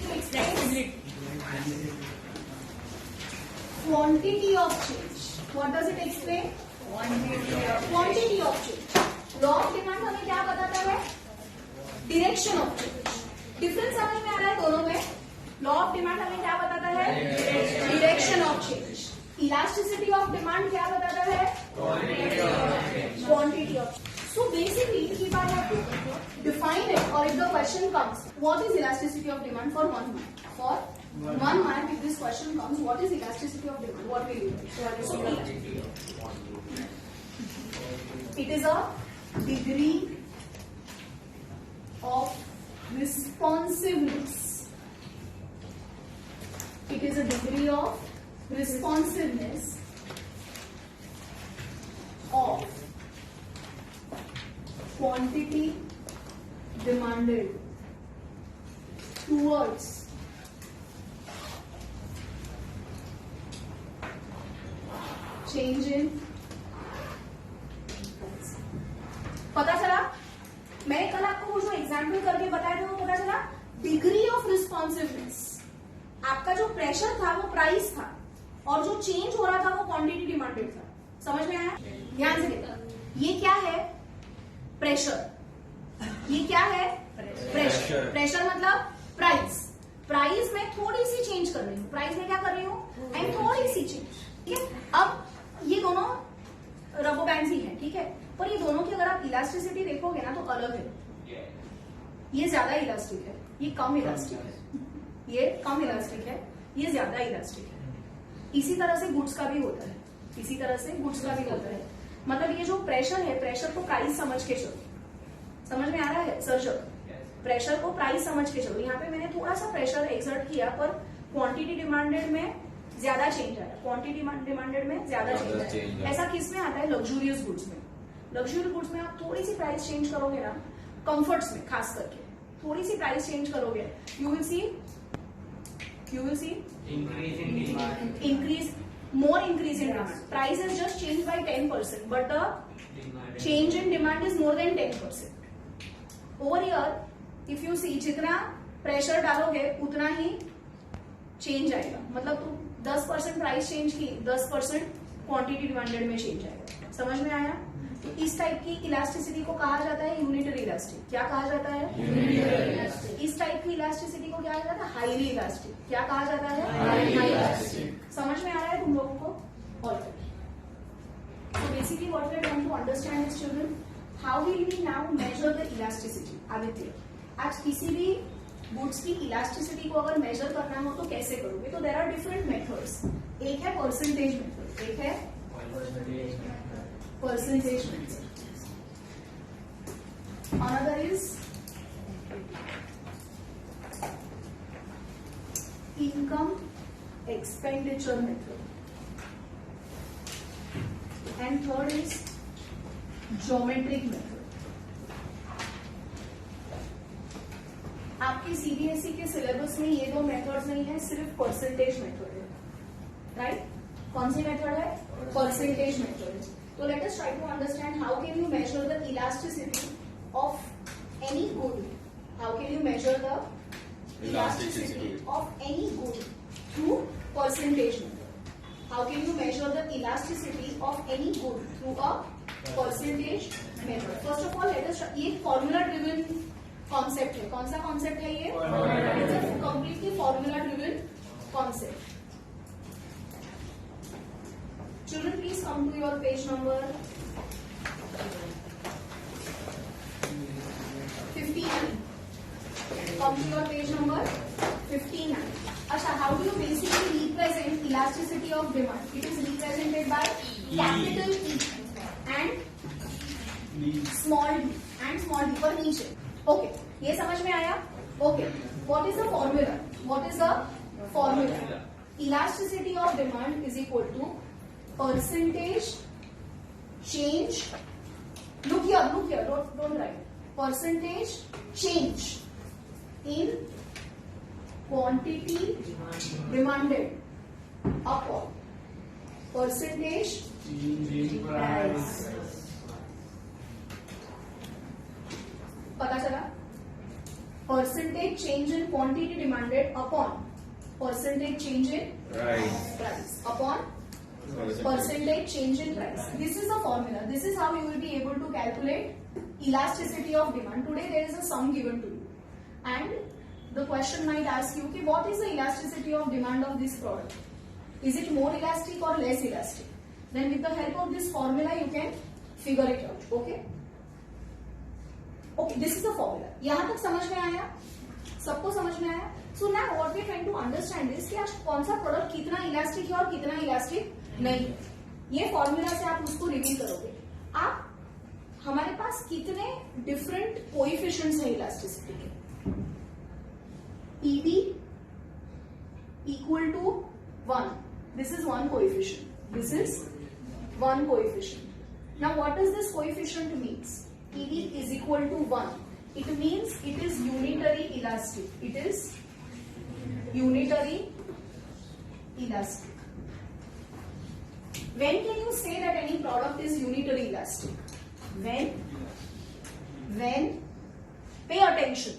to express quantity of change. What does it explain? Quantity of change. Law of demand हमें क्या बताता है? Direction of change. Difference समझ में आ रहा है दोनों में? Law of demand हमें क्या बताता है? Direction of change. Elasticity of demand क्या बताता है? Quantity of change. So basically, if I have to define it, or if the question comes, what is elasticity of demand for 1 month? For 1 month, if this question comes, what is elasticity of demand? What will you do? So it is a degree of responsiveness. It is a degree of responsiveness of quantity demanded towards change in. पता चला? मैंने कल आपको वो जो example करके बताया था वो पता चला? Degree of responsiveness. आपका जो प्रेशर था वो प्राइस था और जो चेंज हो रहा था वो क्वांटिटी डिमांडेड था. समझ में आया? ध्यान से देखा. ये क्या है? प्रेशर. ये क्या है? प्रेशर. प्रेशर मतलब प्राइस. प्राइस में थोड़ी सी चेंज कर रही हूँ. प्राइस में क्या कर रही हूँ? एंड थोड़ी सी चेंज. ठीक है. अब ये दोनों रबो बैंड्स ही है. ठीक है. पर ये दोनों की अगर आप इलास्टिसिटी देखोगे ना तो अलग है. ये ज्यादा इलास्टिक है, ये कम इलास्टिक है. ये कम इलास्टिक है, ये ज्यादा इलास्टिक है. इसी तरह से गुड्स का भी होता है. इसी तरह से गुड्स का भी होता है. मतलब ये जो प्रेशर है, प्रेशर को प्राइस समझ के चलो. समझ में आ रहा है सर्जक? प्रेशर को प्राइस समझ के चलो. यहाँ पे मैंने थोड़ा सा प्रेशर एक्सर्ट किया पर क्वांटिटी डिमांडेड में ज्यादा चेंज आया. क्वांटिटी डिमांडेड में ज्यादा चेंज आया. ऐसा किस में आता है? लग्जूरियस गुड्स में. लग्जरी गुड्स में आप थोड़ी सी प्राइस चेंज करोगे ना, कंफर्ट्स में खास करके थोड़ी सी प्राइस चेंज करोगे, you will see increase more increase in demand. Price is just changed by 10%, but the change in demand is more than 10%. Over here, if you see, जितना pressure डालोगे उतना ही चेंज आएगा. मतलब तुम 10% प्राइस चेंज की, 10% quantity demanded में change आएगा. समझ में आया? तो इस टाइप की इलास्टिसिटी को कहा जाता है यूनिटरी इलास्टिक. क्या कहा जाता है? Unitary elastic. इस टाइप की इलास्टिसिटी को क्या कहा जाता है? Highly elastic. क्या कहा जाता है? Highly elastic. समझ में आ रहा है तुम लोगों को? Already. So basically what we are trying to understand is children, how will we now measure the elasticity. Aditya, आज किसी भी गुड्स की इलास्टिसिटी को अगर मेजर करना हो तो कैसे करोगे? तो देयर आर डिफरेंट मेथड्स. एक है परसेंटेज मेथड, एक है percentage method. Another is income expenditure method. And third is geometric method. आपके सीबीएसई के सिलेबस में ये दो मेथड्स नहीं है, सिर्फ परसेंटेज मेथड है. राइट? कौन सी मेथड है? Percentage method. So let us try to understand how can you measure the elasticity of any good. How can you measure the elasticity of any good through percentage method? How can you measure the elasticity of any good through a percentage method? First of all, let us try. ये formula driven concept है. कौन सा concept है ये? It's a completely formula driven concept. Children, please come to your page number 59. Come to your page number 59. Asha, how do you basically represent elasticity of demand? It is represented by capital E and small d पर नीचे. Okay, ये समझ में आया? Okay, what is the formula? What is the formula? Elasticity of demand is equal to percentage change. Look here, don't write. Percentage change in quantity demanded upon percentage price. पता चला? Percentage change in quantity demanded upon percentage change in price upon percentage change in price. This is the formula. This is how you will be able to calculate elasticity of demand. Today there is a sum given to you, and the question might ask you, okay, what is the elasticity of demand of this product? Is it more elastic or less elastic? Then with the help of this formula you can figure it out. Okay? Okay, this is the formula. यहाँ तक समझ में आया? सबको समझ में आया? So now what we are trying to understand is कि आज कौन सा प्रोडक्ट कितना इलास्टिक है और कितना इलास्टिक नहीं है. ये फॉर्मूला से आप उसको रिवील करोगे. आप हमारे पास कितने डिफरेंट कोएफिशिएंट्स है इलास्टिसिटी के. EB equal to 1. This is one coefficient. This is one coefficient. Now what does this coefficient means? EB is equal to 1. It means it is unitary elastic. It is unitary elastic. When can you say that any product is unitary elastic? When pay attention,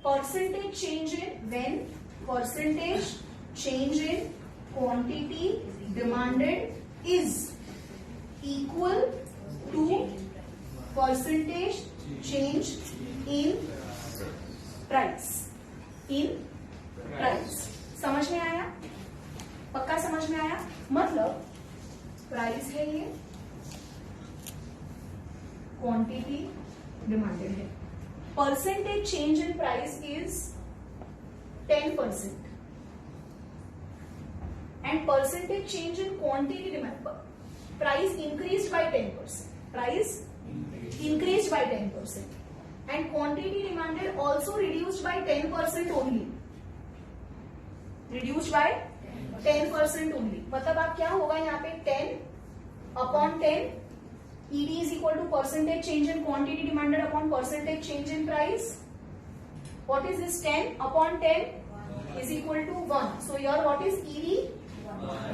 percentage change in when percentage change in quantity demanded is equal to percentage change in price. समझ में आया? पक्का समझ में आया? मतलब price है ये, क्वांटिटी डिमांडेड है. Percentage change in price is 10% and percentage change in quantity demand, price increase by 10%. Price increased by 10% and quantity demanded also reduced by 10% only. Reduced by 10% only. मतलब आप क्या होगा यहाँ पे 10 upon 10 ED is equal to percentage change in quantity demanded upon percentage change in price. What is this? 10 upon 10 is equal to 1. So here what is ED?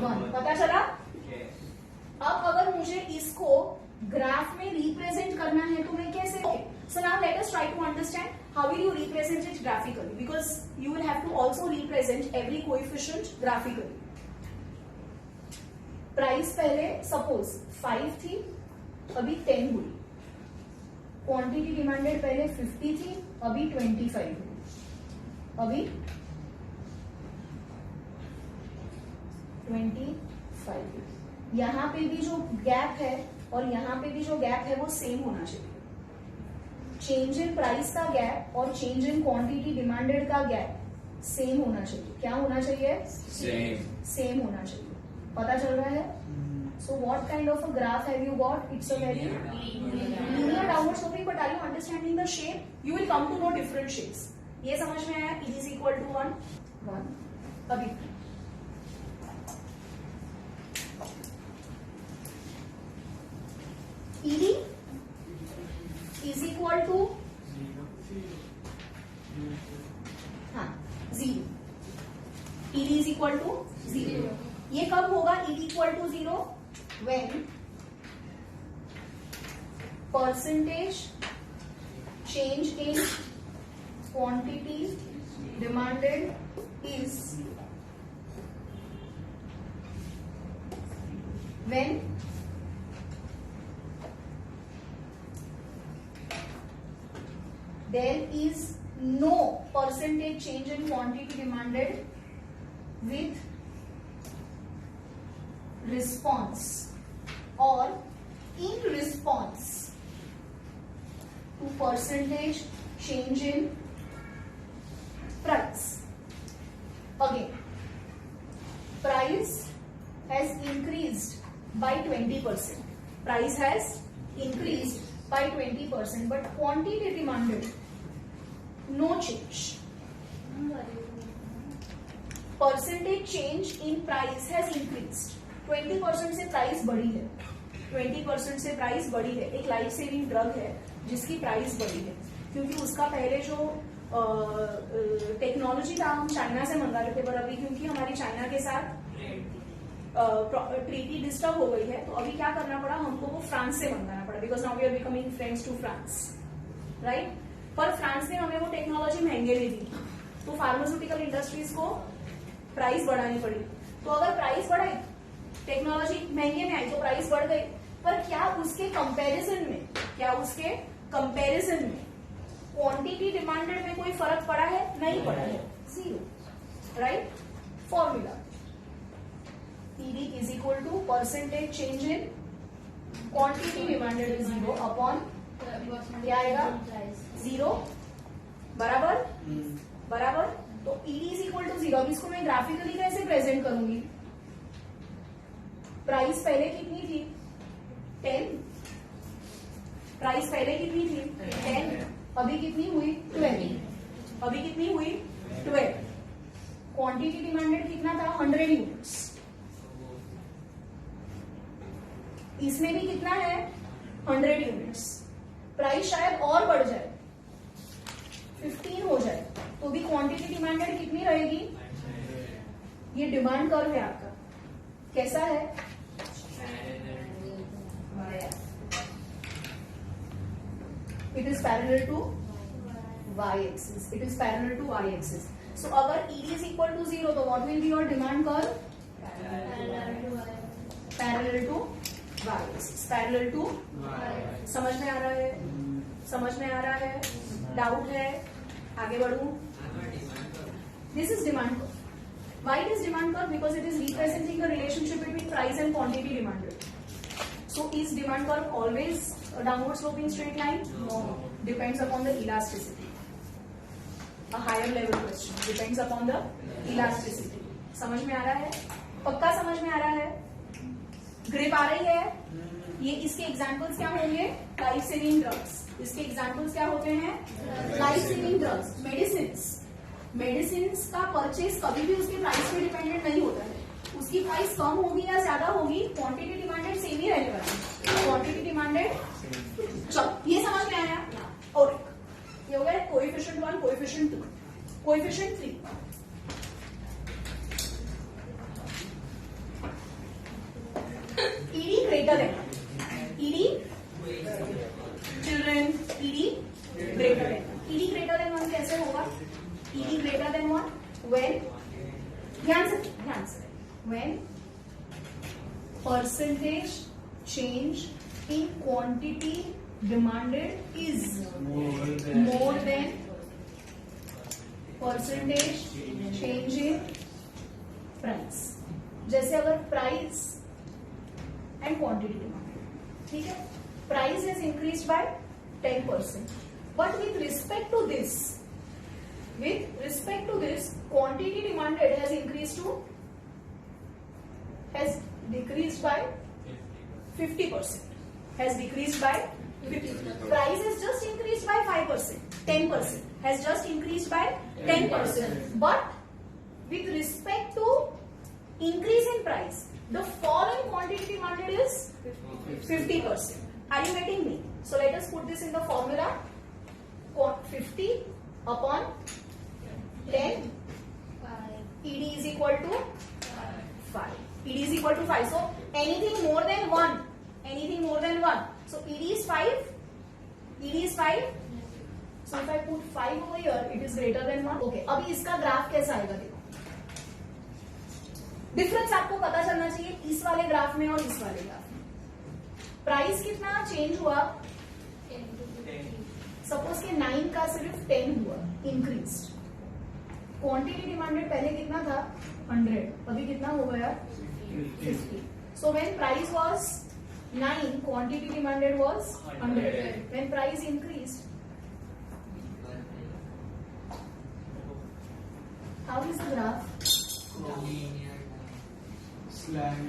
1. पता चला? अब अगर मुझे इसको ग्राफ में रिप्रेजेंट करना है तो मैं कैसे? So now let us try to understand how will you represent it graphically, because you will have to also represent every coefficient graphically. Price पहले सपोज 5 थी, अभी 10 हुई. क्वांटिटी डिमांडेड पहले 50 थी, अभी 25 हुई. अभी 25. यहां पे भी जो गैप है और यहां पे भी जो गैप है वो सेम होना चाहिए. चेंज इन प्राइस का गैप और चेंज इन क्वांटिटी डिमांडेड का गैप सेम होना चाहिए. क्या होना चाहिए? सेम होना चाहिए. पता चल रहा है? So what kind of a graph have you got? It's a very linear downward sloping, but are you understanding the shape? You will come to know different shapes. ये समझ में आया? Is equal to 1. अभी ED is equal to 0. ED is equal to 0. ये कब होगा ED equal to 0? When percentage change in quantity demanded is when there is no percentage change in quantity demanded with response or in response to percentage change in price. Again, price has increased by 20%. Price has increased by 20%, but quantity demanded no change. Percentage change in price has increased. 20% से price बढ़ी है. 20% से price बढ़ी है. एक life saving drug है जिसकी price बढ़ी है क्योंकि उसका पहले जो टेक्नोलॉजी था हम चाइना से मंगा रहे थे, पर अभी क्योंकि हमारी चाइना के साथ ट्रीटी डिस्टर्ब हो गई है तो अभी क्या करना पड़ा, हमको वो फ्रांस से मंगाना पड़ा, because now we are becoming friends to France, right. पर फ्रांस ने हमें वो टेक्नोलॉजी महंगे में दी, तो फार्मास्यूटिकल इंडस्ट्रीज को प्राइस बढ़ानी पड़ी। तो अगर प्राइस बढ़ाई, टेक्नोलॉजी महंगे में आई तो प्राइस बढ़ गई, पर क्या उसके कंपैरिजन में क्वांटिटी डिमांडेड में कोई फर्क पड़ा है? नहीं पड़ा है, zero. Right? Formula ED is equal to percentage change in quantity demanded is zero upon क्या आएगा? जीरो बराबर बराबर। तो ED is equal to zero. अब इसको मैं ग्राफिकली कैसे प्रेजेंट करूंगी? प्राइस पहले कितनी थी? 10। प्राइस पहले कितनी थी? 10। अभी कितनी हुई? 12। अभी कितनी हुई? 12। क्वांटिटी डिमांडेड कितना था? 100 यूनिट्स। इसमें भी कितना है? 100 यूनिट्स। प्राइस शायद और बढ़ जाए, 15 हो जाए, तो भी क्वांटिटी डिमांडेड कितनी रहेगी? ये डिमांड कर्व है आपका, कैसा है? It is parallel to y-axis. It is parallel to y-axis. So अगर ED is equal to 0, तो what will be your demand curve? Parallel to y-axis. Parallel to y-axis. समझ में आ रहा है? समझ में आ रहा है? डाउट है? आगे बढ़ूं? This is demand curve. Why it is demand curve? Because it is representing the relationship between price and quantity demanded. So is demand curve always a downward sloping straight line? No. Depends upon the elasticity. A higher level question. Depends upon the elasticity. समझ में आ रहा है? पक्का समझ में आ रहा है? ग्रिप आ रही है? ये इसके एग्जाम्पल्स क्या होंगे? Life saving drugs. इसके एग्जाम्पल्स क्या होते हैं? Life saving drugs, medicines. Medicines का परचेज कभी भी उसके प्राइस पे डिपेंडेंट नहीं होता है। उसकी प्राइस कम होगी या ज्यादा होगी, क्वांटिटी डिमांडेड सेम ही रहने वाली है। क्वांटिटी डिमांडेड, चलो ये समझ में आया। और ये हो गया coefficient 1, coefficient 2, coefficient 3। ED greater than ED, children ED greater than. ED greater than 1 कैसे होगा? ईडी ग्रेटर देन 1 व्हेन, ध्यान से when percentage change in quantity demanded is more than percentage change in price। जैसे अगर price and quantity demanded, ठीक है, price has increased by 10%, but with respect to this quantity demanded has decreased by 50%. Has decreased by 50%. Price has just increased by 5%. 10% has just increased by 10%. But with respect to increase in price, the fall in quantity demanded is 50%. Are you getting me? So let us put this in the formula. 50 upon 10. ED is equal to 5. ED is equal to 5. So anything more than 1. So ED is 5. So if I put 5 over here, it is greater than 1. Okay. अभी इसका graph कैसा आएगा देखो। Difference आपको पता चलना चाहिए इस वाले ग्राफ में और इस वाले ग्राफ में। प्राइस कितना चेंज हुआ? सपोज के 9 का सिर्फ 10 हुआ इंक्रीज। क्वांटिटी डिमांडेड पहले कितना था? 100, अभी कितना हो गया? 50. So when price was 9, quantity demanded was 100. When price increased, how is the graph?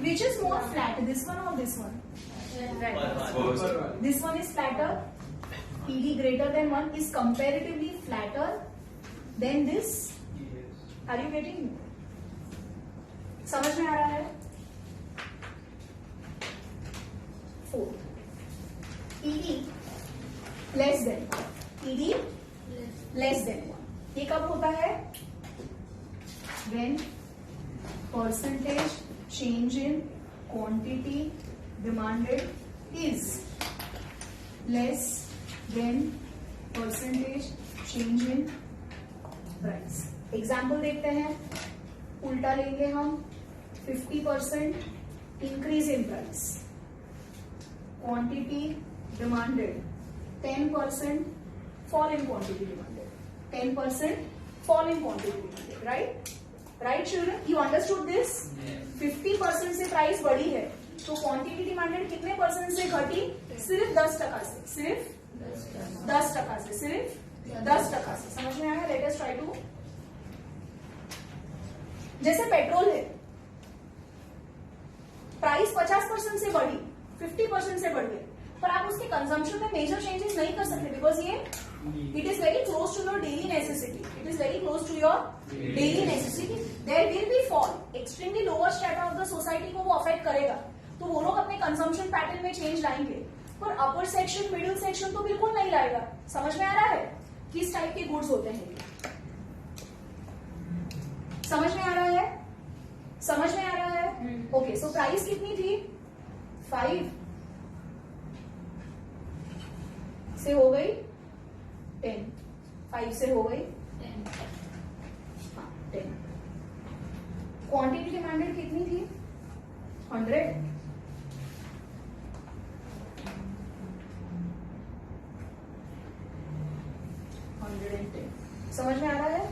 Which is more flat, this one or this one? This one is flatter. ED greater than 1 is comparatively flatter than this. Are you getting me? समझ में आ रहा है? 4. ED less than 1. ये कब होता है? When percentage change in quantity demanded is less than percentage change in price. Example देखते हैं, उल्टा लेंगे हम, 50% increase in price, quantity demanded 10% fall in quantity demanded, 10% fall in quantity demanded, right children, you understood this? 50% से price बढ़ी है तो quantity demanded कितने परसेंट से घटी? सिर्फ 10% से, सिर्फ 10% से, सिर्फ 10% से। समझ में आया? लेट अस ट्राई टू, जैसे पेट्रोल है, प्राइस 50% से बढ़ी, 50% से बढ़ गई, पर आप उसके कंजम्पशन में मेजर चेंजेस नहीं कर सकते बिकॉज ये it is very close to your daily necessity. It is very close to your daily necessity. There will be fall. Extremely lower strata of the society को वो अफेक्ट करेगा, तो वो लोग अपने कंजम्पशन पैटर्न में चेंज लाएंगे, पर अपर सेक्शन मिडिल सेक्शन तो बिल्कुल नहीं लाएगा। समझ में आ रहा है किस टाइप के गुड्स होते हैं? समझ में आ रहा है? समझ में आ रहा है? ओके, सो प्राइस कितनी थी? 5 से हो गई 10, 5 से हो गई 10। क्वांटिटी डिमांडेड कितनी थी? 100। समझ में आ रहा है?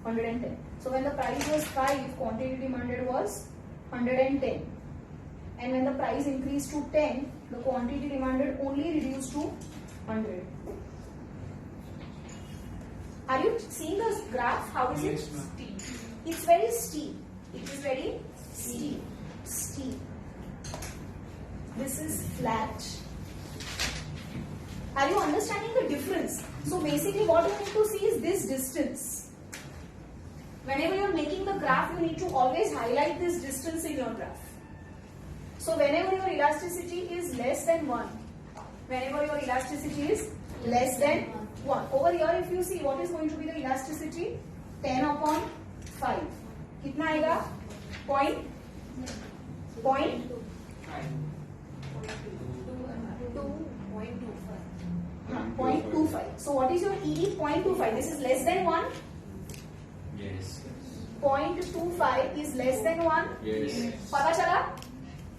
110. So when the price was 5, quantity demanded was 110, and when the price increased to 10, the quantity demanded only reduced to 100. Are you seeing the graph? How is it? Steep. It's very steep. It is very steep. Steep. This is flat. Are you understanding the difference? So basically what you need to see is this distance. Whenever you are making the graph, you need to always highlight this distance in your graph. So whenever your elasticity is less than 1, whenever your elasticity is less than 1, over here if you see what is going to be the elasticity, 10/5, कितना आएगा? 0.25. So what is your ED? 0.25. This is less than 1. Yes. 0.25 is less than 1. Yes. पता चला?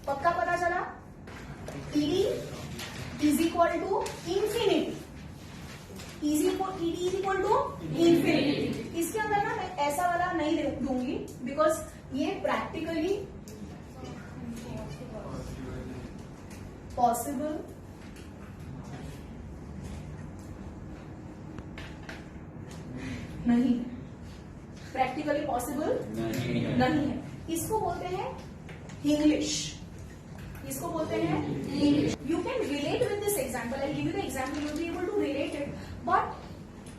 पक्का पता चला? ED is equal to infinity. ED is equal to infinity. इसके अंदर ना मैं ऐसा वाला नहीं दूंगी बिकॉज ये प्रैक्टिकली पॉसिबल नहीं, प्रैक्टिकली पॉसिबल नहीं है। इसको बोलते हैं इंग्लिश, इसको बोलते हैं English. You can relate with this example, I give you the example, you will be able to relate it, but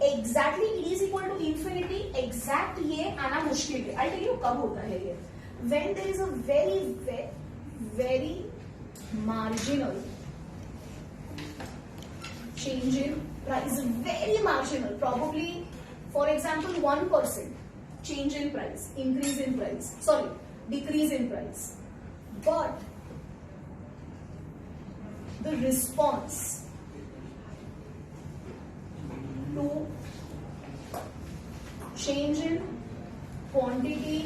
exactly it is equal to infinity, exact ये आना मुश्किल है। आई टेल यू कब होता है ये, when there is a very very marginal change in price, very marginal, probably for example 1% change in price, increase in price, sorry, decrease in price, but the response to change in quantity,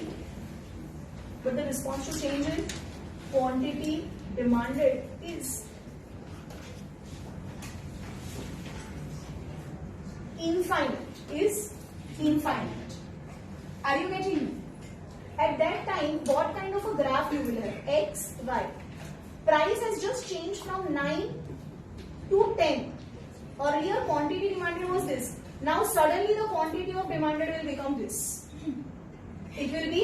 but the response to change in quantity demanded is infinite, is infinite. Are you getting me? At that time, what kind of a graph you will have? X, Y. Price has just changed from 9 to 10. Earlier quantity demanded was this. Now suddenly the quantity of demanded will become this. It will be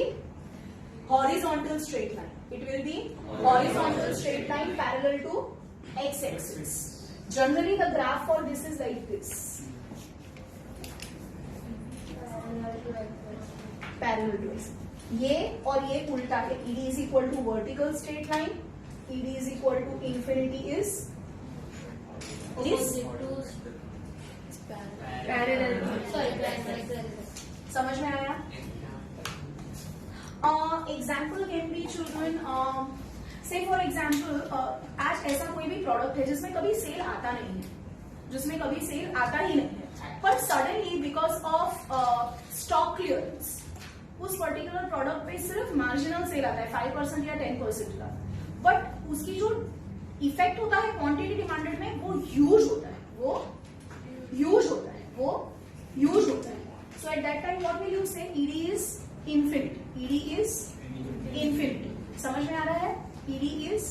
horizontal straight line. It will be horizontal straight line parallel to x-axis. Generally the graph for this is like this. Parallel to इस, ये और ये उल्टा है। ED is equal टू vertical straight line, ED is equal to infinity is parallel. समझ में आया? Example can be children, say for example आज ऐसा कोई भी प्रोडक्ट है जिसमें कभी सेल आता नहीं है, जिसमें कभी सेल आता ही नहीं है, स्टॉक क्लियरेंस, उस पर्टिकुलर प्रोडक्ट पे सिर्फ मार्जिनल सेल आता है 5% या 10% का, बट उसकी जो इफेक्ट होता है क्वांटिटी डिमांडेड में वो ह्यूज होता है, वो ह्यूज होता है, वो ह्यूज होता है. So at that time what will you say, ED is infinity, ED is infinity. समझ में आ रहा है? ED is